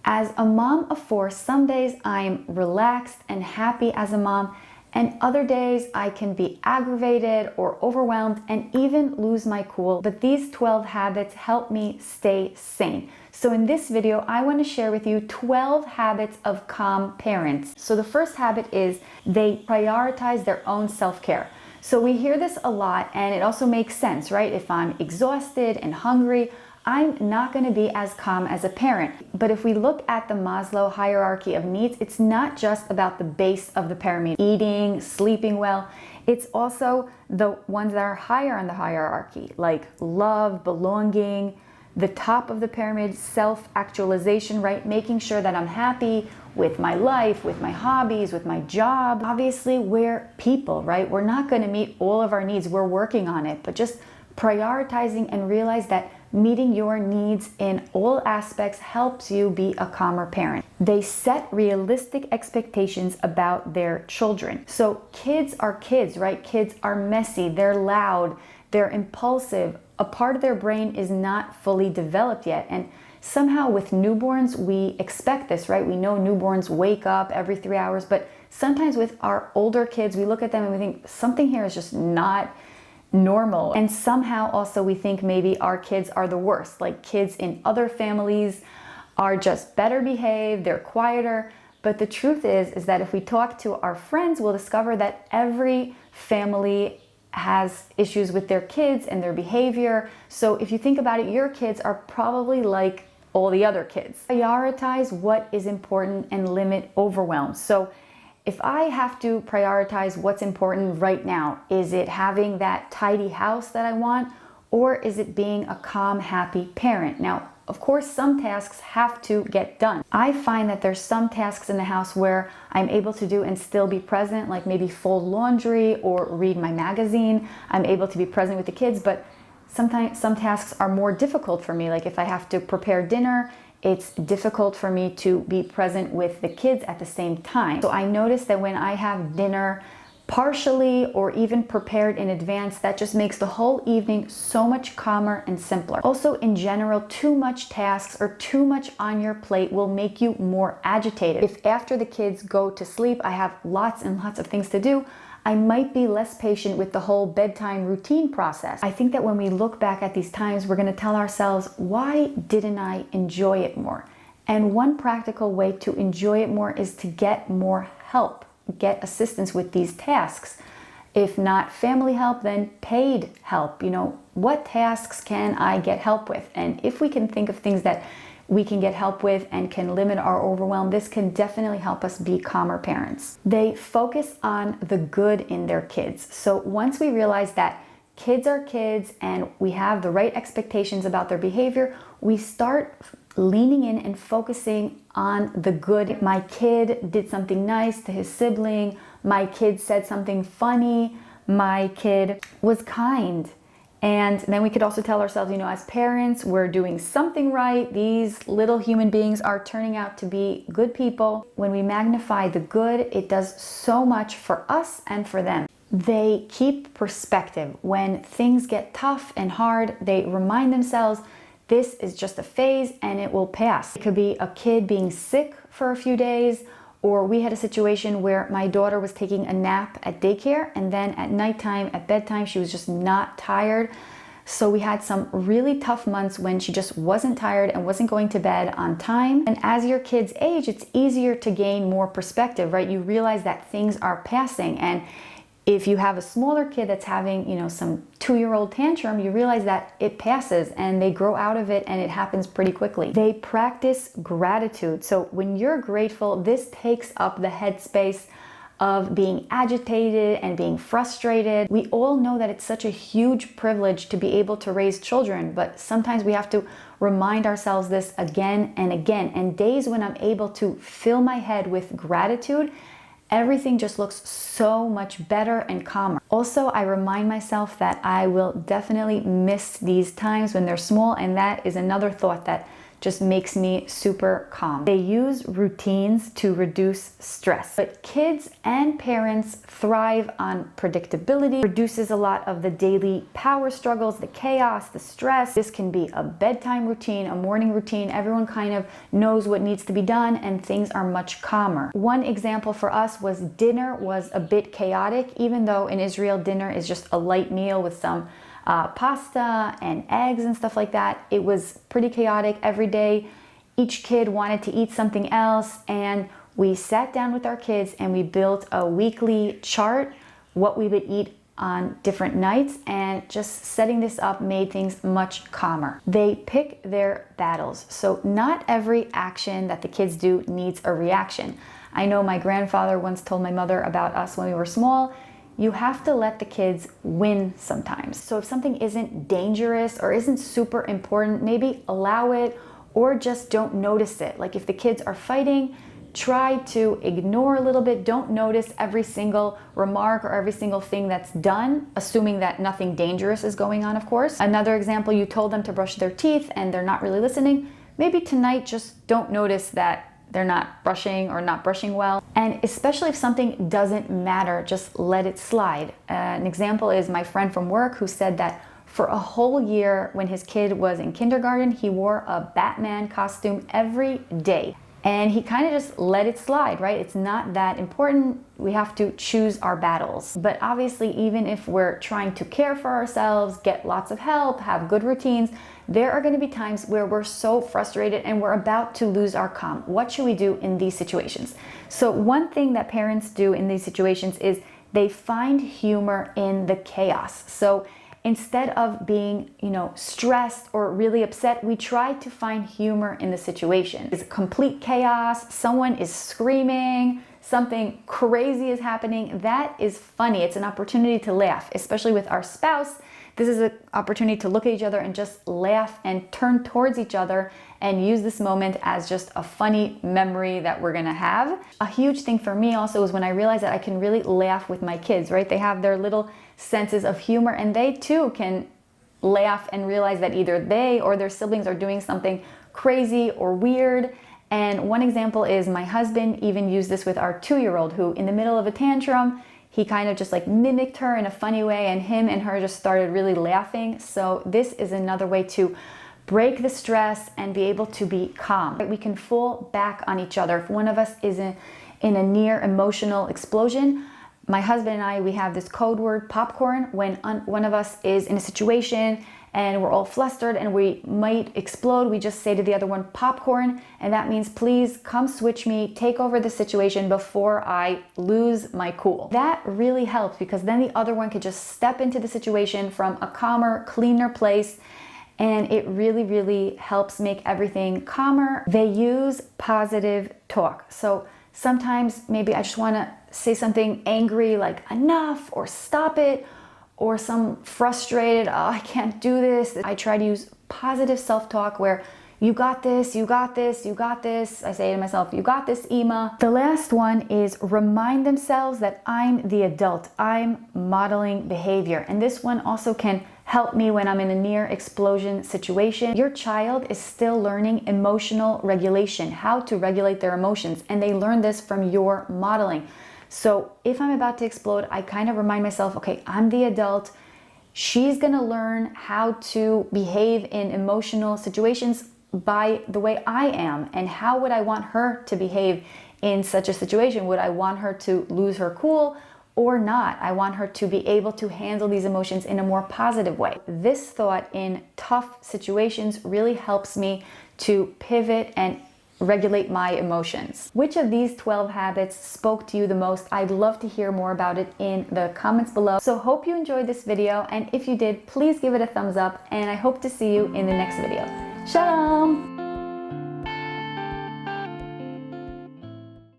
As a mom of 4, some days I'm relaxed and happy as a mom, and other days I can be aggravated or overwhelmed and even lose my cool. But these 12 habits help me stay sane. So in this video, I want to share with you 12 habits of calm parents. So the first habit is they prioritize their own self-care. So we hear this a lot, and it also makes sense, right? If I'm exhausted and hungry, I'm not going to be as calm as a parent. But if we look at the Maslow hierarchy of needs, it's not just about the base of the pyramid, eating, sleeping well. It's also the ones that are higher on the hierarchy, like love, belonging, the top of the pyramid, self-actualization, right? Making sure that I'm happy with my life, with my hobbies, with my job. Obviously, we're people, right? We're not going to meet all of our needs. We're working on it, but just prioritizing and realize that meeting your needs in all aspects helps you be a calmer parent. They set realistic expectations about their children. So kids are kids, right? Kids are messy, they're loud, they're impulsive. A part of their brain is not fully developed yet. And somehow with newborns, we expect this, right? We know newborns wake up every 3 hours, but sometimes with our older kids, we look at them and we think something here is just not normal. And somehow also we think maybe our kids are the worst, like kids in other families are just better behaved, they're quieter. But the truth is that if we talk to our friends, we'll discover that every family has issues with their kids and their behavior. So if you think about it, your kids are probably like all the other kids. Prioritize what is important and limit overwhelm. So if I have to prioritize what's important right now, is it having that tidy house that I want, or is it being a calm, happy parent? Now, of course, some tasks have to get done. I find that there's some tasks in the house where I'm able to do and still be present, like maybe fold laundry or read my magazine. I'm able to be present with the kids, but sometimes some tasks are more difficult for me. Like if I have to prepare dinner, it's difficult for me to be present with the kids at the same time. So I notice that when I have dinner partially or even prepared in advance, that just makes the whole evening so much calmer and simpler. Also, in general, too much tasks or too much on your plate will make you more agitated. If after the kids go to sleep, I have lots and lots of things to do, I might be less patient with the whole bedtime routine process. I think that when we look back at these times, we're going to tell ourselves, why didn't I enjoy it more? And one practical way to enjoy it more is to get more help, get assistance with these tasks. If not family help, then paid help. You know, what tasks can I get help with? And if we can think of things that we can get help with and can limit our overwhelm, this can definitely help us be calmer parents. They focus on the good in their kids. So once we realize that kids are kids and we have the right expectations about their behavior, we start leaning in and focusing on the good. My kid did something nice to his sibling. My kid said something funny. My kid was kind. And then we could also tell ourselves, you know, as parents, we're doing something right. These little human beings are turning out to be good people. When we magnify the good, it does so much for us and for them. They keep perspective. When things get tough and hard, they remind themselves, this is just a phase and it will pass. It could be a kid being sick for a few days, or we had a situation where my daughter was taking a nap at daycare, and then at nighttime, at bedtime, she was just not tired. So we had some really tough months when she just wasn't tired and wasn't going to bed on time. And as your kids age, it's easier to gain more perspective, right? You realize that things are passing. And if you have a smaller kid that's having, you know, some 2-year-old tantrum, you realize that it passes and they grow out of it and it happens pretty quickly. They practice gratitude. So when you're grateful, this takes up the headspace of being agitated and being frustrated. We all know that it's such a huge privilege to be able to raise children, but sometimes we have to remind ourselves this again and again. And days when I'm able to fill my head with gratitude, everything just looks so much better and calmer. Also, I remind myself that I will definitely miss these times when they're small, and that is another thought that just makes me super calm. They use routines to reduce stress. But kids and parents thrive on predictability, reduces a lot of the daily power struggles, the chaos, the stress. This can be a bedtime routine, a morning routine. Everyone kind of knows what needs to be done and things are much calmer. One example for us was dinner was a bit chaotic, even though in Israel dinner is just a light meal with some pasta and eggs and stuff like that. It was pretty chaotic every day. Each kid wanted to eat something else, and we sat down with our kids and we built a weekly chart, what we would eat on different nights, and just setting this up made things much calmer. They pick their battles. So not every action that the kids do needs a reaction. I know my grandfather once told my mother about us when we were small, you have to let the kids win sometimes. So if something isn't dangerous or isn't super important, maybe allow it or just don't notice it. Like if the kids are fighting, try to ignore a little bit. Don't notice every single remark or every single thing that's done, assuming that nothing dangerous is going on, of course. Another example, you told them to brush their teeth and they're not really listening. Maybe tonight just don't notice that they're not brushing or not brushing well. And especially if something doesn't matter, just let it slide. An example is my friend from work who said that for a whole year when his kid was in kindergarten, he wore a Batman costume every day. And he kind of just let it slide, right? It's not that important. We have to choose our battles. But obviously, even if we're trying to care for ourselves, get lots of help, have good routines, there are going to be times where we're so frustrated and we're about to lose our calm. What should we do in these situations? So one thing that parents do in these situations is they find humor in the chaos. So instead of being, stressed or really upset, we try to find humor in the situation. It's complete chaos, someone is screaming, something crazy is happening. That is funny. It's an opportunity to laugh, especially with our spouse. This is an opportunity to look at each other and just laugh and turn towards each other and use this moment as just a funny memory that we're gonna have. A huge thing for me also is when I realized that I can really laugh with my kids, right? They have their little senses of humor and they too can laugh and realize that either they or their siblings are doing something crazy or weird. And one example is my husband even used this with our 2-year-old who in the middle of a tantrum, he kind of just like mimicked her in a funny way and him and her just started really laughing. So this is another way to break the stress and be able to be calm. We can fall back on each other. If one of us is in a near emotional explosion, my husband and I, we have this code word popcorn. When one of us is in a situation and we're all flustered and we might explode, we just say to the other one, popcorn. And that means, please come switch me, take over the situation before I lose my cool. That really helps because then the other one could just step into the situation from a calmer, cleaner place. And it really, really helps make everything calmer. They use positive talk. So sometimes maybe I just want to say something angry like enough or stop it, or some frustrated, oh, I can't do this. I try to use positive self-talk where you got this, you got this, you got this. I say to myself, you got this, Ima. The last one is remind themselves that I'm the adult. I'm modeling behavior. And this one also can help me when I'm in a near explosion situation. Your child is still learning emotional regulation, how to regulate their emotions. And they learn this from your modeling. So if I'm about to explode, I kind of remind myself, okay, I'm the adult. She's gonna learn how to behave in emotional situations by the way I am. And how would I want her to behave in such a situation? Would I want her to lose her cool or not? I want her to be able to handle these emotions in a more positive way. This thought in tough situations really helps me to pivot and regulate my emotions. Which of these 12 habits spoke to you the most? I'd love to hear more about it in the comments below. So hope you enjoyed this video, and if you did, please give it a thumbs up, and I hope to see you in the next video. Shalom!